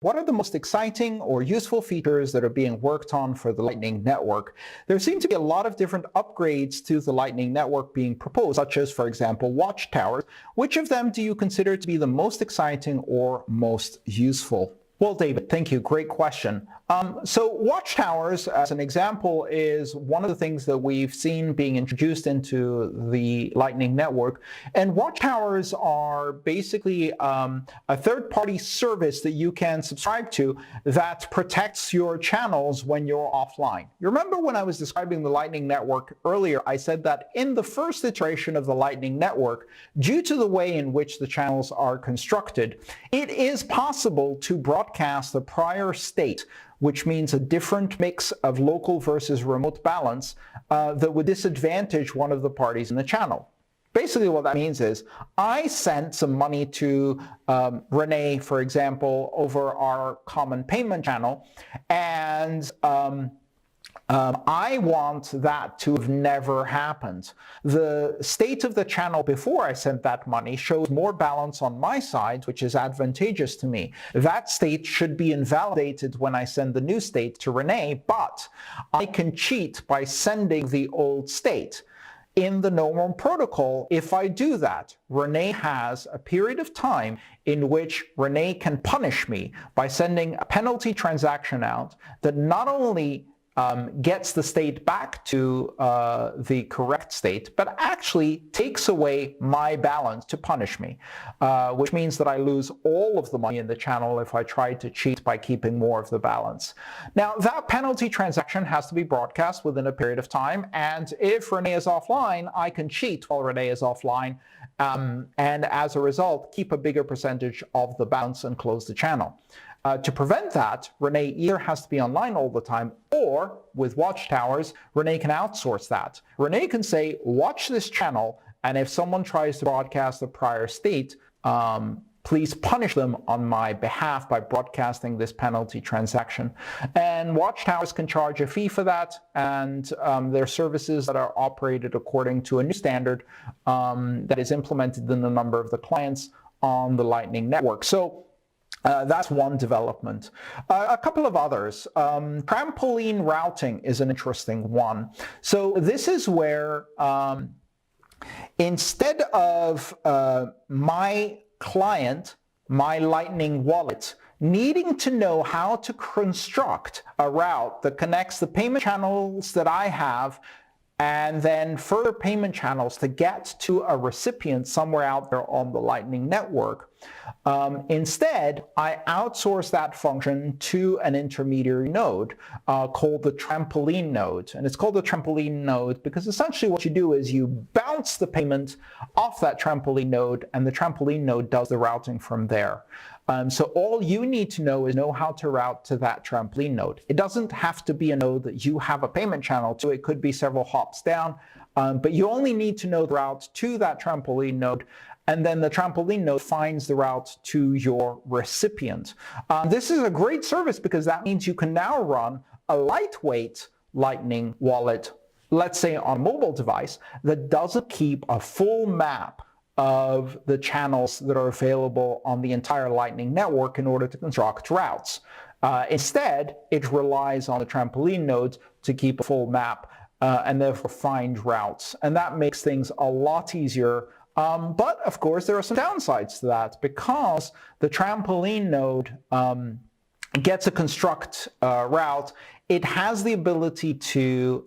What are the most exciting or useful features that are being worked on for the Lightning Network? There seem to be a lot of different upgrades to the Lightning Network being proposed, such as, for example, watchtowers. Which of them do you consider to be the most exciting or most useful? Well, David, thank you. Great question. So watchtowers, as an example, is one of the things that we've seen being introduced into the Lightning Network. And watchtowers are basically a third-party service that you can subscribe to that protects your channels when you're offline. You remember when I was describing the Lightning Network earlier, I said that in the first iteration of the Lightning Network, due to the way in which the channels are constructed, it is possible to broadcast the prior state, which means a different mix of local versus remote balance that would disadvantage one of the parties in the channel. Basically what that means is I sent some money to Renee, for example, over our common payment channel, and I want that to have never happened. The state of the channel before I sent that money shows more balance on my side, which is advantageous to me. That state should be invalidated when I send the new state to Renee, but I can cheat by sending the old state. In the normal protocol, if I do that, Renee has a period of time in which Renee can punish me by sending a penalty transaction out that not only gets the state back to the correct state, but actually takes away my balance to punish me, which means that I lose all of the money in the channel if I try to cheat by keeping more of the balance. Now, that penalty transaction has to be broadcast within a period of time, and if Renee is offline, I can cheat while Renee is offline, and as a result, keep a bigger percentage of the balance and close the channel. To prevent that, Renee either has to be online all the time, or with watchtowers, Renee can outsource that. Renee can say, watch this channel, and if someone tries to broadcast the prior state, please punish them on my behalf by broadcasting this penalty transaction. And watchtowers can charge a fee for that, and there are services that are operated according to a new standard that is implemented in a number of the clients on the Lightning Network. So that's one development. A couple of others. Trampoline routing is an interesting one. So this is where instead of my client, my Lightning wallet, needing to know how to construct a route that connects the payment channels that I have and then further payment channels to get to a recipient somewhere out there on the Lightning Network. Instead, I outsource that function to an intermediary node called the trampoline node. And it's called the trampoline node because essentially what you do is you bounce the payment off that trampoline node, and the trampoline node does the routing from there. So all you need to know is know how to route to that trampoline node. It doesn't have to be a node that you have a payment channel to. It could be several hops down, but you only need to know the route to that trampoline node, and then the trampoline node finds the route to your recipient. This is a great service because that means you can now run a lightweight Lightning wallet, let's say on a mobile device, that doesn't keep a full map of the channels that are available on the entire Lightning Network in order to construct routes. Instead, it relies on the trampoline nodes to keep a full map and therefore find routes. And that makes things a lot easier. But of course, there are some downsides to that because the trampoline node gets a construct route. It has the ability to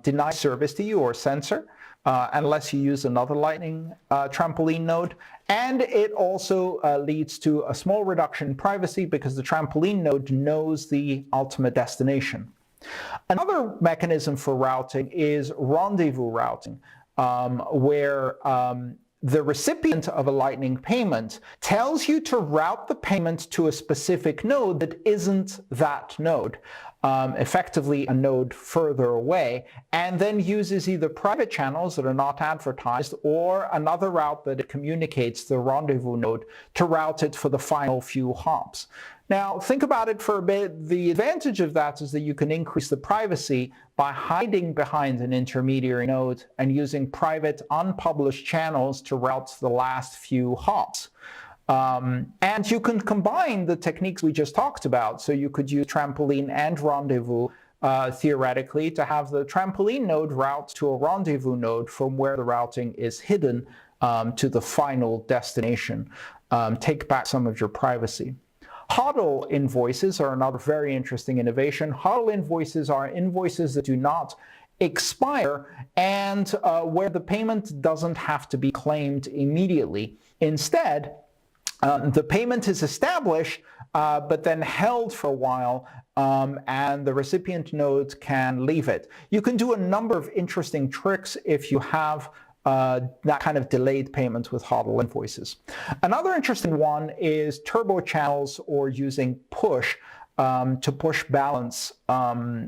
deny service to you or censor unless you use another Lightning trampoline node. And it also leads to a small reduction in privacy because the trampoline node knows the ultimate destination. Another mechanism for routing is rendezvous routing, where the recipient of a Lightning payment tells you to route the payment to a specific node that isn't that node, effectively a node further away, and then uses either private channels that are not advertised or another route that it communicates to the rendezvous node to route it for the final few hops. Now, think about it for a bit. The advantage of that is that you can increase the privacy by hiding behind an intermediary node and using private, unpublished channels to route the last few hops. And you can combine the techniques we just talked about. So you could use trampoline and rendezvous theoretically to have the trampoline node route to a rendezvous node from where the routing is hidden to the final destination. Take back some of your privacy. HODL invoices are another very interesting innovation. HODL invoices are invoices that do not expire and where the payment doesn't have to be claimed immediately. Instead, the payment is established, but then held for a while, and the recipient node can leave it. You can do a number of interesting tricks if you have that kind of delayed payment with HODL invoices. Another interesting one is turbo channels or using push to push balance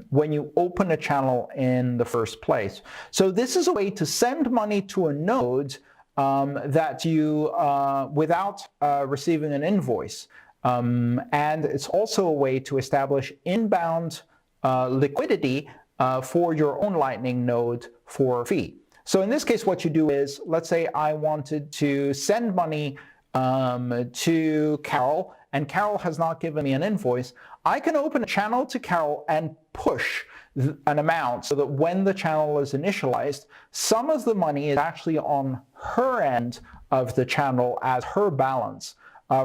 when you open a channel in the first place. So this is a way to send money to a node that you without receiving an invoice. And it's also a way to establish inbound liquidity for your own Lightning node for a fee. So in this case, what you do is, let's say I wanted to send money to Carol, and Carol has not given me an invoice. I can open a channel to Carol and push an amount so that when the channel is initialized, some of the money is actually on her end of the channel as her balance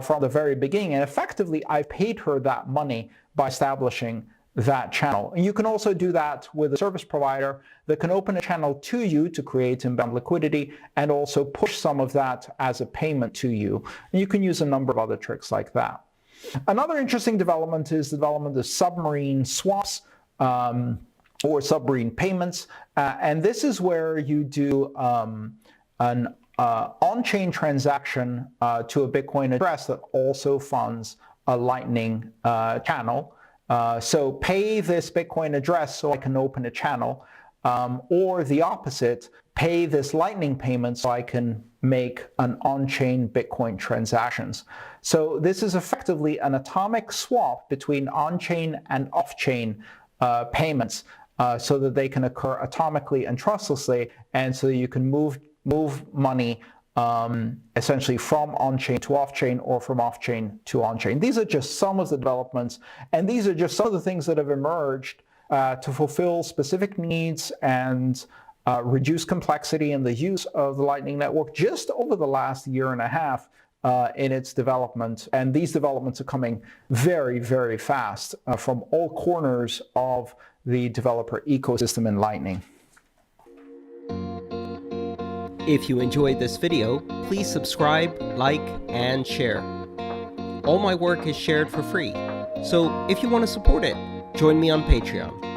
from the very beginning. And effectively, I paid her that money by establishing that channel. And you can also do that with a service provider that can open a channel to you to create inbound liquidity and also push some of that as a payment to you. And you can use a number of other tricks like that. Another interesting development is the development of submarine swaps or submarine payments. And this is where you do an on-chain transaction to a Bitcoin address that also funds a Lightning channel. So pay this Bitcoin address so I can open a channel, or the opposite, pay this Lightning payment so I can make an on-chain Bitcoin transactions. So this is effectively an atomic swap between on-chain and off-chain payments so that they can occur atomically and trustlessly, and so you can move money essentially from on-chain to off-chain or from off-chain to on-chain. These are just some of the developments, and these are just some of the things that have emerged to fulfill specific needs and reduce complexity in the use of the Lightning Network just over the last year and a half in its development. And these developments are coming very, very fast from all corners of the developer ecosystem in Lightning. If you enjoyed this video, please subscribe, like, and share. All my work is shared for free, so if you want to support it, join me on Patreon.